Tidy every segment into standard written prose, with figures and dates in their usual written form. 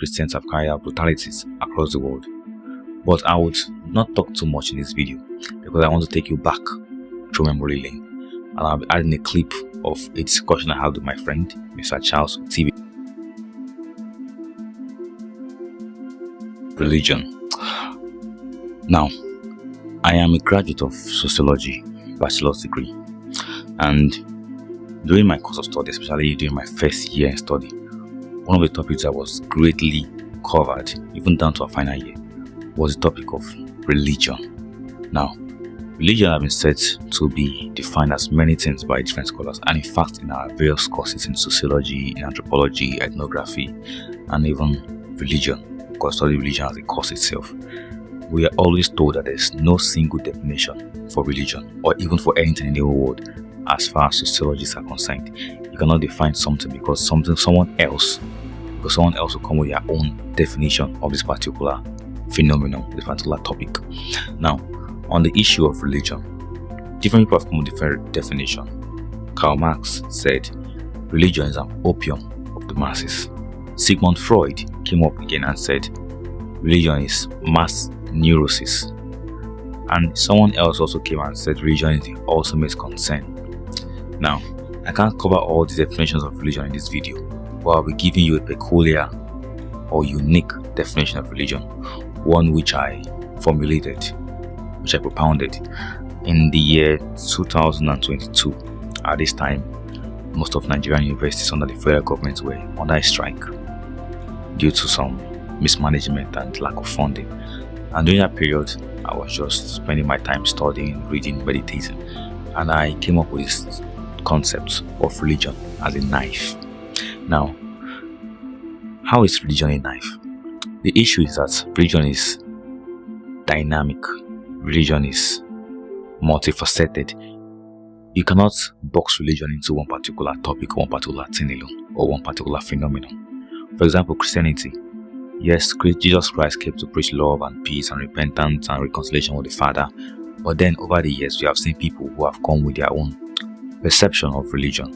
Christians have carried out brutalities across the world. But I would not talk too much in this video because I want to take you back through memory lane, and I'll be adding a clip of a discussion I had with my friend, Mr. Charles TV. Religion. Now, I am a graduate of Sociology, bachelor's degree, and during my course of study, especially during my first year in study, one of the topics that was greatly covered, even down to our final year, was the topic of religion. Now, religion has been said to be defined as many things by different scholars, and in fact, in our various courses in sociology, in anthropology, ethnography, and even religion, because studying religion as a course itself, we are always told that there is no single definition for religion or even for anything in the whole world. As far as sociologists are concerned, you cannot define something because someone else will come with their own definition of this particular phenomenon, this particular topic. Now, on the issue of religion, different people have come with different definition. Karl Marx said religion is an opium of the masses. Sigmund Freud came up again and said religion is mass neurosis. And someone else also came and said religion is the ultimate concern. Now, I can't cover all the definitions of religion in this video, but I'll be giving you a peculiar or unique definition of religion, one which I formulated, which I propounded in the year 2022. At this time, most of Nigerian universities under the federal government were under a strike due to some mismanagement and lack of funding. And during that period, I was just spending my time studying, reading, meditating, and I came up with this concept of religion as a knife. Now, how is religion a knife? The issue is that religion is dynamic. Religion is multifaceted. You cannot box religion into one particular topic, one particular thing alone, or one particular phenomenon. For example, Christianity. Yes, Jesus Christ came to preach love and peace and repentance and reconciliation with the Father. But then over the years, we have seen people who have come with their own perception of religion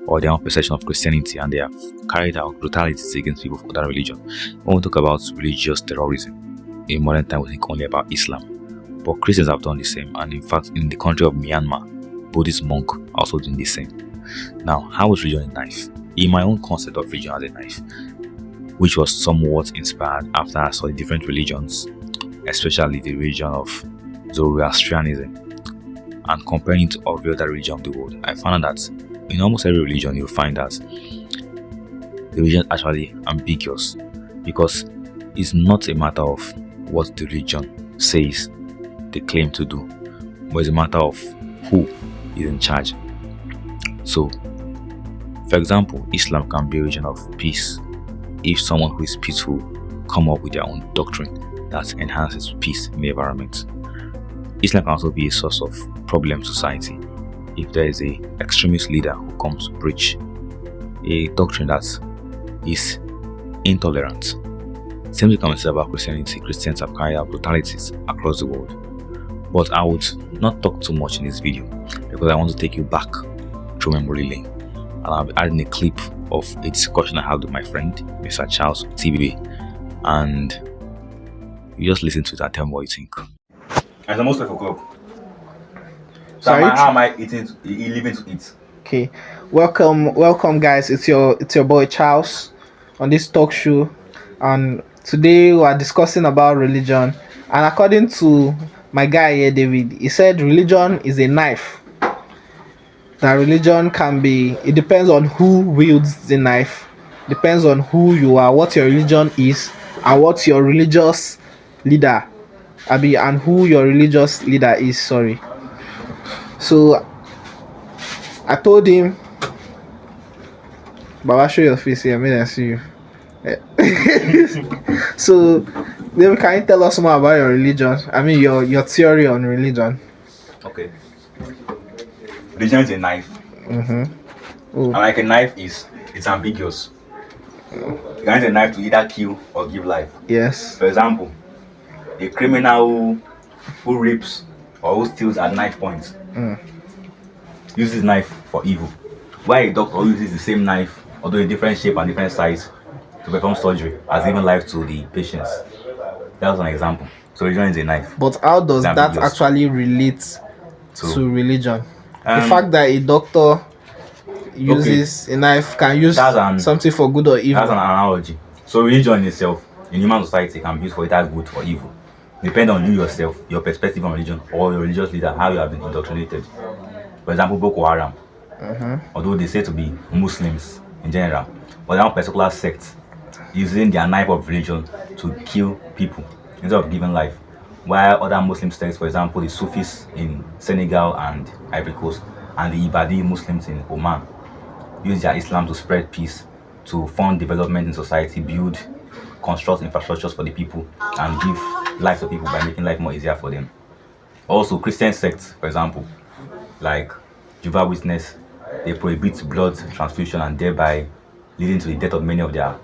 or their own perception of Christianity, and they have carried out brutalities against people of other religion. When we talk about religious terrorism, in modern time we think only about Islam, but Christians have done the same, and in fact in the country of Myanmar, Buddhist monk also doing the same. Now, how is religion a knife? In my own concept of religion as a knife, which was somewhat inspired after I studied different religions, especially the religion of Zoroastrianism, and comparing it to every other religion of the world, I found that in almost every religion you'll find that the religion is actually ambiguous, because it's not a matter of what the religion says they claim to do, but it's a matter of who is in charge. So, for example, Islam can be a religion of peace if someone who is peaceful come up with their own doctrine that enhances peace in the environment. Islam can also be a source of problem in society if there is a extremist leader who comes to preach a doctrine that is intolerant. Same thing can be said about Christianity. Christians have carried out brutalities across the world. But I would not talk too much in this video because I want to take you back through memory lane, and I'll be adding a clip of a discussion I had with my friend, Mr. Charles TV, and you just listen to it and tell me what you think. It's almost 5 o'clock. So how am I living to eat? Okay, welcome guys. It's your boy Charles on this talk show, and today we are discussing about religion. And according to my guy here, David, he said religion is a knife. That religion can be, it depends on who wields the knife, depends on who you are, what your religion is, and what your religious leader and who your religious leader is. Sorry. So I told him, Baba, show your face here, may I see you. So then can you tell us more about your religion? I mean your theory on religion. Okay. Religion is a knife. And like a knife it's ambiguous. You can use a knife to either kill or give life. Yes. For example, a criminal who rapes or who steals at knife point uses his knife for evil. Why a doctor uses the same knife, although in different shape and different size, to perform surgery, has given life to the patients. That was an example. So religion is a knife. But how It's does that ambiguous. actually relate So to religion? The um fact that a doctor okay, uses a knife can use that's an something for good or that's evil. an analogy. So religion itself in human society can be used for either good or evil. Depend on you yourself, your perspective on religion, or your religious leader, how you have been indoctrinated. For example, Boko Haram, Mhm. although they say to be Muslims in general, but they have a particular sect using their knife of religion to kill people instead of giving life. While other Muslim sects, for example, the Sufis in Senegal and Ivory Coast, and the Ibadi Muslims in Oman, use their Islam to spread peace, to fund development in society, build, construct infrastructures for the people, and give life to people by making life more easier for them. Also, Christian sects, for example, like Jehovah Witness, they prohibit blood transfusion and thereby leading to the death of many of their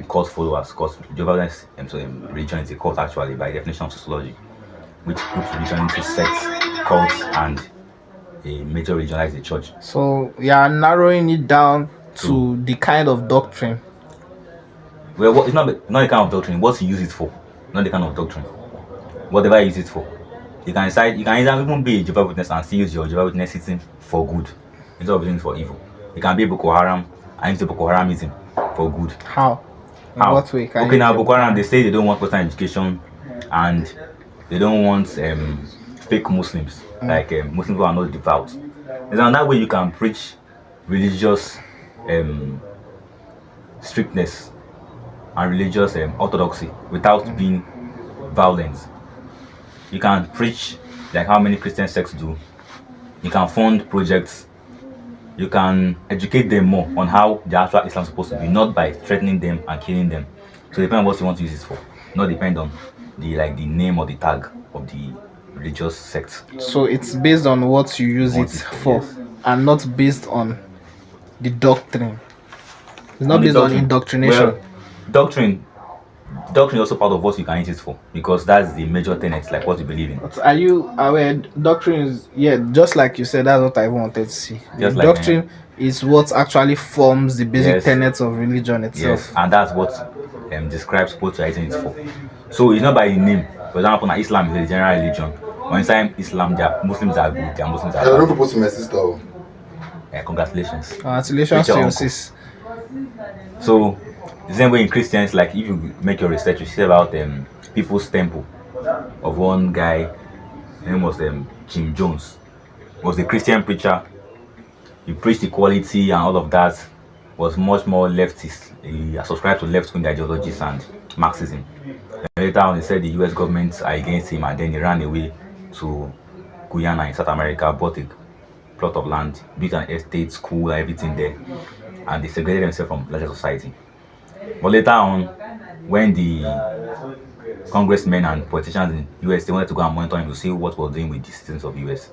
cult followers. Because Jehovah Witness religion is a cult actually by definition of sociology, which groups religion into sects, cults, and a major religion like the church. So you are narrowing it down So, to the kind of doctrine. well, it's not the kind of doctrine. What you use it for, not the kind of doctrine. Whatever you use it for, you can decide. You can either even be a Jehovah Witness and still use your Jehovah Witness system for good instead of using it for evil. You can be Boko Haram and use the Boko Haramism for good. How? In How? what way can Okay, you now use Boko Haram, your they say they don't want Western education and they don't want fake Muslims, like Muslims who are not devout. There's another way you can preach religious um, strictness and religious orthodoxy without being violent. You can preach like how many Christian sects do. You can fund projects. You can educate them more on how the actual Islam is supposed to be, not by threatening them and killing them. So depend on what you want to use it for, not depend on the name or the tag of the religious sect So it's based on what you you use it want it for. for, Yes. and not based on the doctrine. It's On not the based on doctrine, indoctrination. well, doctrine doctrine is also part of what you can use it for because that's the major tenet, like what you believe in. But are you aware doctrine is, yeah, just like you said, that's what I wanted to see. The Just like doctrine is what actually forms the basic yes, tenets of religion yes, itself. and that's what describes what you're using it for. So it's not by the name. For example, now Islam is a general religion. When inside Islam, there are Muslims are good, there are Muslims are I don't bad. propose to my sister. Oh. Congratulations. Congratulations Meet your to your uncle. sis. So the same way in Christians, like if you make your research, you see about People's Temple of one guy. His name was Jim Jones. He was a Christian preacher. He preached equality and all of that. Was much more leftist. He subscribed to left-wing ideologies and Marxism. Later on, he said the U.S. government are against him, and then he ran away to Guyana in South America, bought a plot of land, built an estate, school, everything there, and they segregated themselves from larger society. But later on, when the congressmen and politicians in US they wanted to go and monitor him to see what was doing with the citizens of US,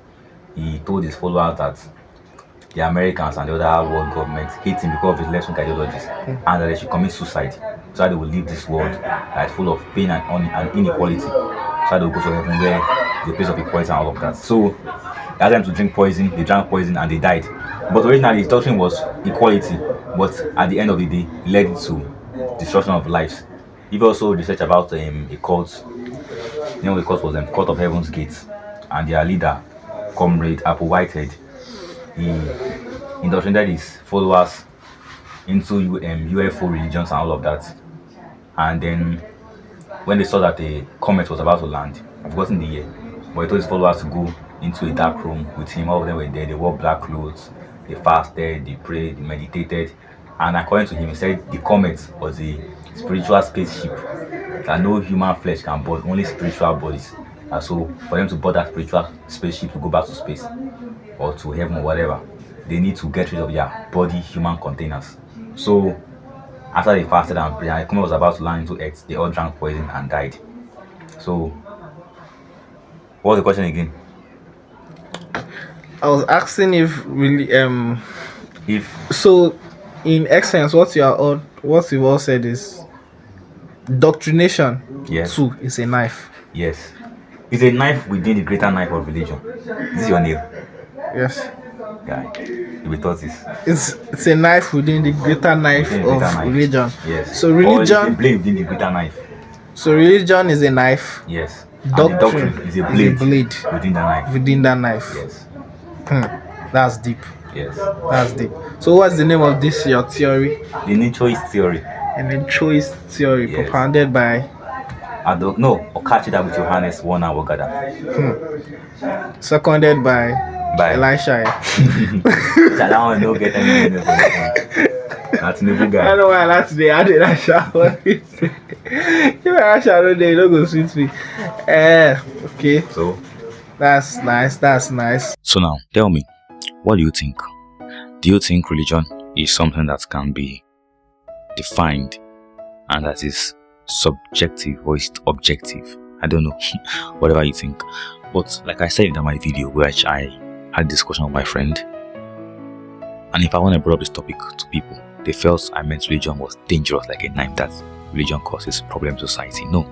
he told his followers that the Americans and the other world governments hate him because of his left-wing ideologies and that they should commit suicide so that they will leave this world that is full of pain and inequality so that they will go to heaven where the place of equality and all of that. So they asked them to drink poison, they drank poison and they died. But originally his doctrine was equality, but at the end of the day it led to destruction of lives. He also researched about a cult. The name of the cult was Court of Heaven's Gate, and their leader, Comrade Apple Whitehead, he indoctrinated his followers into UFO religions and all of that. And then when they saw that a comet was about to land, I've forgotten the year, but he told his followers to go into a dark room with him. All of them were there. They wore black clothes. They fasted. They prayed. They meditated. And according to him, he said the comet was a spiritual spaceship that no human flesh can board, only spiritual bodies. And so, for them to board that spiritual spaceship to go back to space or to heaven or whatever, they need to get rid of their body human containers. So, after they fasted and prayed, and the comet was about to land into Earth, they all drank poison and died. So, what was the question again? I was asking if really If so in essence what you all said is doctrination yes, too is a knife. yes, it's a knife within the greater knife of religion. This is your nail, Yes. guy. You'll be tortoise. It's a knife within the greater knife Within the of greater knife. religion. Yes. So Or it's a religion. blade within the greater knife. So religion is a knife. Yes. And the Doctrine doctrine is a blade within the knife. within that knife. Yes. That's deep. Yes. That's deep. So what's the name of this your theory? The naturist theory. And the choice theory Yes. propounded by I don't know. Or catch it up with Johannes one hour gather. seconded by Elisha. That one no get any minute for this one. That's new I guy. don't know why last day I did Elisha. If Elisha no dey, you no go sweet me. Okay. So That's nice. That's nice. So now tell me, what do you think? Do you think religion is something that can be defined and that is subjective or is it objective? I don't know. Whatever you think. But like I said in my video, which I had a discussion with my friend, and if I want to bring up this topic to people, they felt I meant religion was dangerous, like a knife, that religion causes problems in society. No.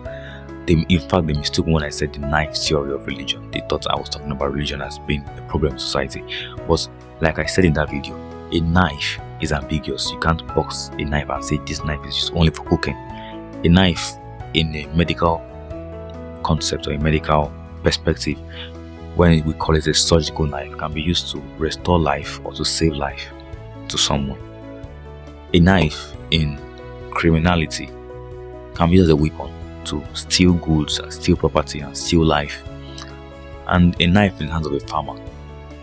In fact, they mistook when I said the knife theory of religion. They thought I was talking about religion as being a problem in society. But like I said in that video, a knife is ambiguous. You can't box a knife and say this knife is just only for cooking. A knife, in a medical concept or a medical perspective, when we call it a surgical knife, can be used to restore life or to save life to someone. A knife in criminality can be used as a weapon to steal goods and steal property and steal life. And a knife in the hands of a farmer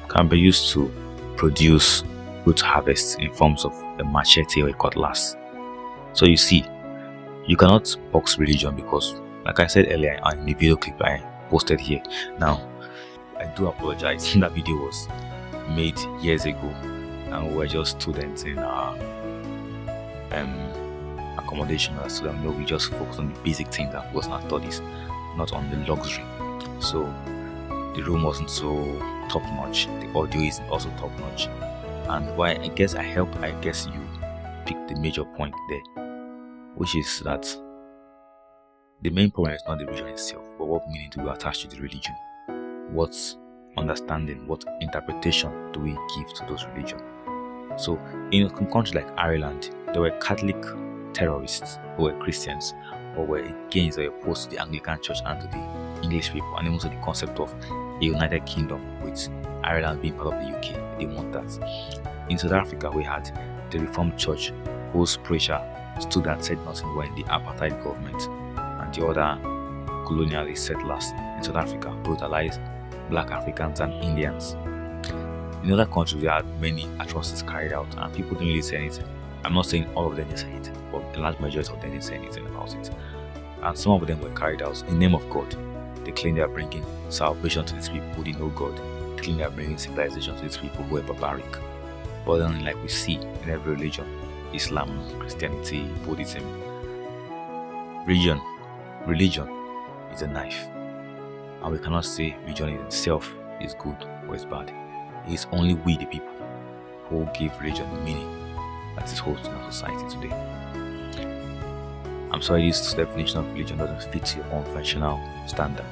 can be used to produce good harvests in forms of a machete or a cutlass. So you see, you cannot box religion because, like I said earlier in the video clip I posted here. Now, I do apologize. That video was made years ago and we were just students in our accommodation as students. No, we just focused on the basic things and focused on our studies, not on the luxury. So the room wasn't so top notch. The audio is also top notch. And why I guess you picked the major point there, which is that the main problem is not the religion itself, but what meaning do we attach to the religion? What understanding, what interpretation do we give to those religions? So in a country like Ireland, there were Catholic terrorists who were Christians or were against or opposed to the Anglican Church and to the English people, and also the concept of a United Kingdom with Ireland being part of the UK. They want that. In South Africa, we had the Reformed Church whose preacher stood and said nothing when the apartheid government and the other colonialist settlers in South Africa brutalized black Africans and Indians. In other countries, we had many atrocities carried out and people didn't really say anything. I'm not saying all of them didn't say anything, but the large majority of them didn't say anything about it. And some of them were carried out in the name of God. They claim they are bringing salvation to these people who didn't know God. They claim they are bringing civilization to these people who are barbaric. But then, like we see in every religion, Islam, Christianity, Buddhism, religion is a knife. And we cannot say religion in itself is good or is bad. It is only we, the people, who give religion the meaning that it holds in our society today. I'm sorry this definition of religion doesn't fit your conventional standard,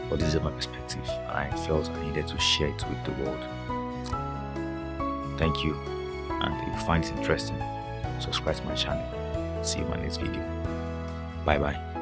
but this is my perspective and I felt I needed to share it with the world. Thank you, and if you find it interesting, subscribe to my channel. See you in my next video. Bye bye.